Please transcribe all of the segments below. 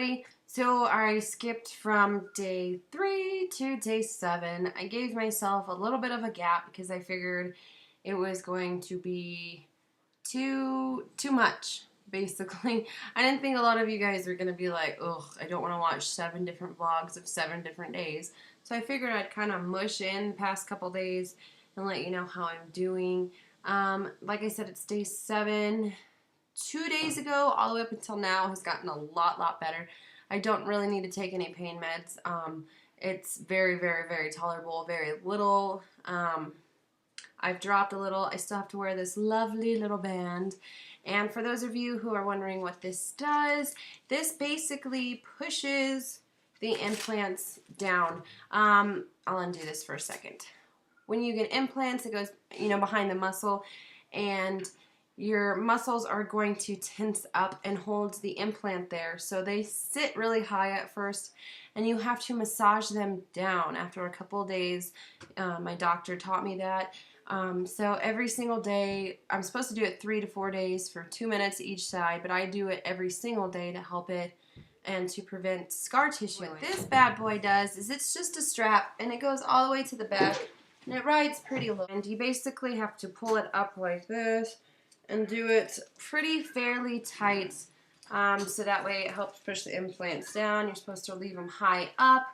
everybody. So I skipped from day 3 to day 7. I gave myself a little bit of a gap because I figured it was going to be too much, basically. I didn't think a lot of you guys were going to be like, ugh, I don't want to watch 7 different vlogs of 7 different days. So I figured I'd kind of mush in the past couple days and let you know how I'm doing. Like I said, it's day 7. 2 days ago, all the way up until now, has gotten a lot better. I don't really need to take any pain meds. It's very tolerable, very little. I've dropped a little. I still have to wear this lovely little band. And for those of you who are wondering what this does, this basically pushes the implants down. I'll undo this for a second. When you get implants, it goes, behind the muscle, and your muscles are going to tense up and hold the implant there. So they sit really high at first, and you have to massage them down after a couple of days. My doctor taught me that. So every single day, I'm supposed to do it 3 to 4 days for 2 minutes each side, but I do it every single day to help it and to prevent scar tissue. What this bad boy does is it's just a strap, and it goes all the way to the back, and it rides pretty low. And you basically have to pull it up like this and do it pretty fairly tight, so that way it helps push the implants down. You're supposed to leave them high up.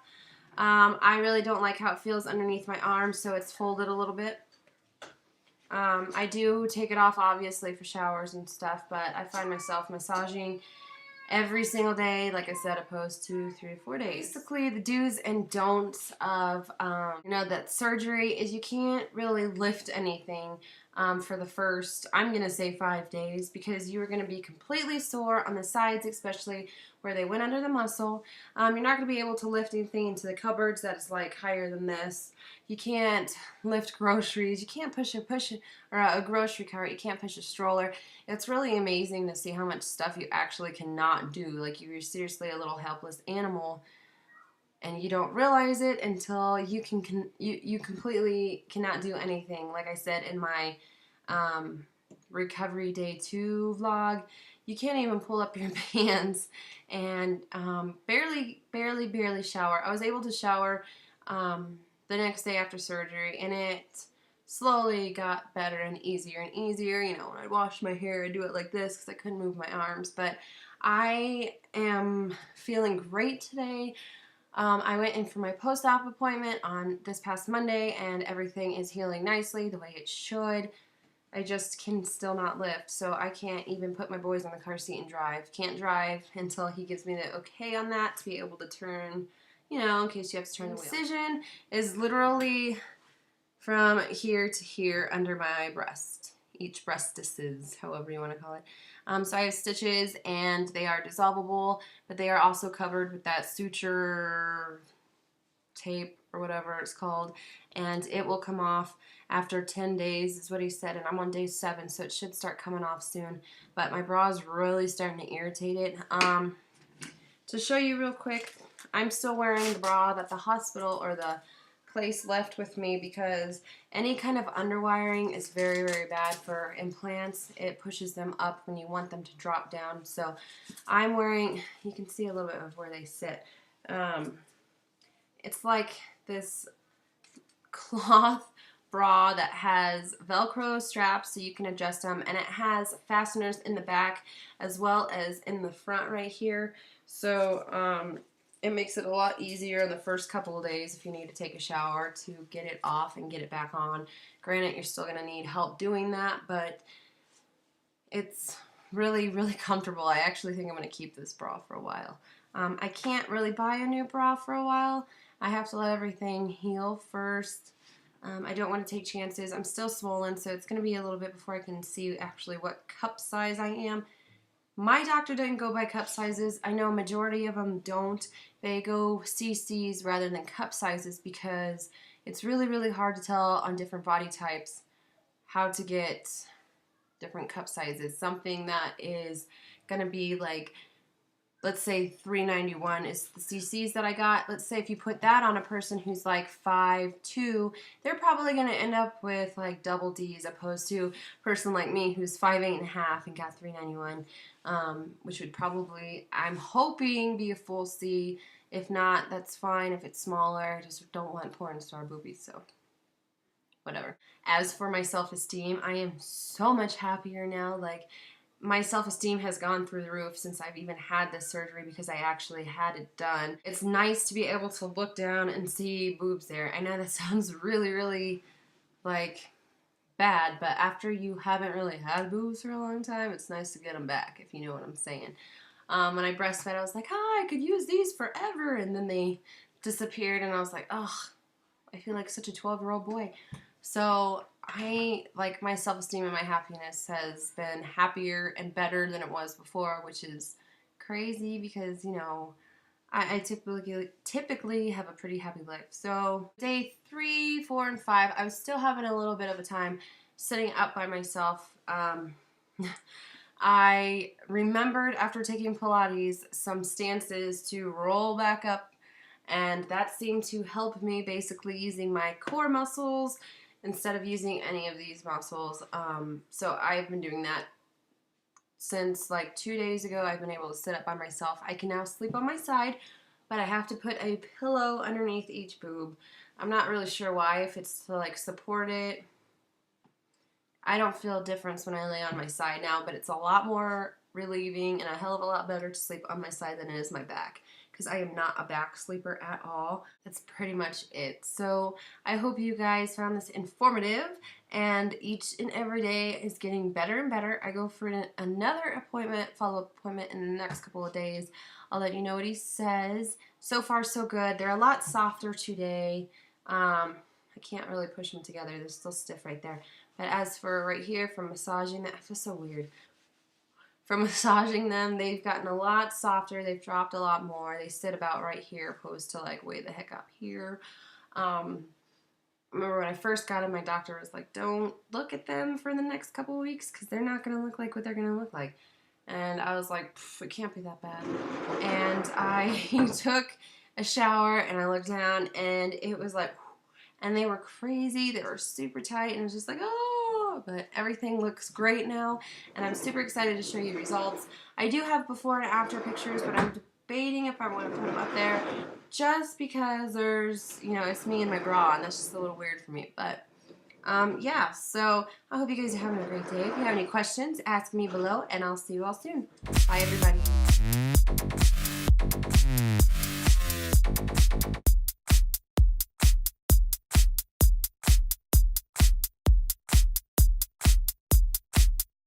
I really don't like how it feels underneath my arm, so it's folded a little bit. I do take it off, obviously, for showers and stuff, but I find myself massaging every single day, like I said, opposed to 3 to 4 days. Basically, the do's and don'ts of, that surgery is you can't really lift anything for the first, I'm going to say 5 days, because you are going to be completely sore on the sides, especially where they went under the muscle. You're not going to be able to lift anything into the cupboards that is like higher than this. You can't lift groceries. You can't push a grocery cart. You can't push a stroller. It's really amazing to see how much stuff you actually cannot do. Like, you're seriously a little helpless animal, and you don't realize it until you completely cannot do anything. Like I said in my recovery day 2 vlog, you can't even pull up your pants and barely shower. I was able to shower the next day after surgery, and it slowly got better and easier and easier. When I wash my hair, I do it like this because I couldn't move my arms. But I am feeling great today. I went in for my post-op appointment on this past Monday, and everything is healing nicely the way it should. I just can still not lift, so I can't even put my boys in the car seat and drive. Can't drive until he gives me the okay on that to be able to turn, in case you have to turn the wheel. Incision is literally from here to here under my breast. Each breastises, however you want to call it. So I have stitches, and they are dissolvable, but they are also covered with that suture tape or whatever it's called, and it will come off after 10 days is what he said, and I'm on day 7, so it should start coming off soon. But my bra is really starting to irritate it. To show you real quick, I'm still wearing the bra that the hospital or the place left with me, because any kind of underwiring is very bad for implants. It pushes them up when you want them to drop down. So I'm wearing, you can see a little bit of where they sit. It's like this cloth bra that has Velcro straps so you can adjust them, and it has fasteners in the back as well as in the front right here. So it makes it a lot easier in the first couple of days if you need to take a shower to get it off and get it back on. Granted, you're still going to need help doing that, but it's really comfortable. I actually think I'm going to keep this bra for a while. I can't really buy a new bra for a while. I have to let everything heal first. I don't want to take chances. I'm still swollen, so it's going to be a little bit before I can see actually what cup size I am. My doctor didn't go by cup sizes. I know a majority of them don't. They go cc's rather than cup sizes, because it's really hard to tell on different body types how to get different cup sizes. Something that is going to be like let's say 391 is the cc's that I got. Let's say if you put that on a person who's like 5'2", they're probably going to end up with like double D as opposed to a person like me who's 5'8.5" and got 391, which would probably, I'm hoping, be a full C. If not, that's fine. If it's smaller, I just don't want porn star boobies, so whatever. As for my self-esteem, I am so much happier now. Like, my self-esteem has gone through the roof since I've even had this surgery because I actually had it done. It's nice to be able to look down and see boobs there. I know that sounds really, really, like, bad, but after you haven't really had boobs for a long time, it's nice to get them back, if you know what I'm saying. When I breastfed, I was like, oh, I could use these forever, and then they disappeared, and I was like, oh, I feel like such a 12-year-old boy. So like, my self-esteem and my happiness has been happier and better than it was before, which is crazy because, you know, I typically have a pretty happy life. So day 3, 4, and 5, I was still having a little bit of a time sitting up by myself. I remembered after taking Pilates some stances to roll back up, and that seemed to help me, basically using my core muscles instead of using any of these muscles. So I've been doing that since like 2 days ago. I've been able to sit up by myself. I can now sleep on my side, but I have to put a pillow underneath each boob. I'm not really sure why, if it's to like support it. I don't feel a difference when I lay on my side now, but it's a lot more relieving and a hell of a lot better to sleep on my side than it is my back, because I am not a back sleeper at all. That's pretty much it. So I hope you guys found this informative, and each and every day is getting better and better. I go for another appointment, follow-up appointment in the next couple of days. I'll let you know what he says. So far, so good. They're a lot softer today. I can't really push them together. They're still stiff right there. But as for right here, from massaging them, I feel so weird. From massaging them, they've gotten a lot softer. They've dropped a lot more. They sit about right here, opposed to like way the heck up here. Remember when I first got them, my doctor was like, don't look at them for the next couple of weeks because they're not going to look like what they're going to look like. And I was like, it can't be that bad. And I took a shower and I looked down and it was like, and they were crazy. They were super tight, and it was just like, oh, but everything looks great now, and I'm super excited to show you results. I do have before and after pictures, but I'm debating if I want to put them up there just because there's, you know, it's me and my bra, and that's just a little weird for me, but yeah, so I hope you guys are having a great day. If you have any questions, ask me below, and I'll see you all soon. Bye, everybody.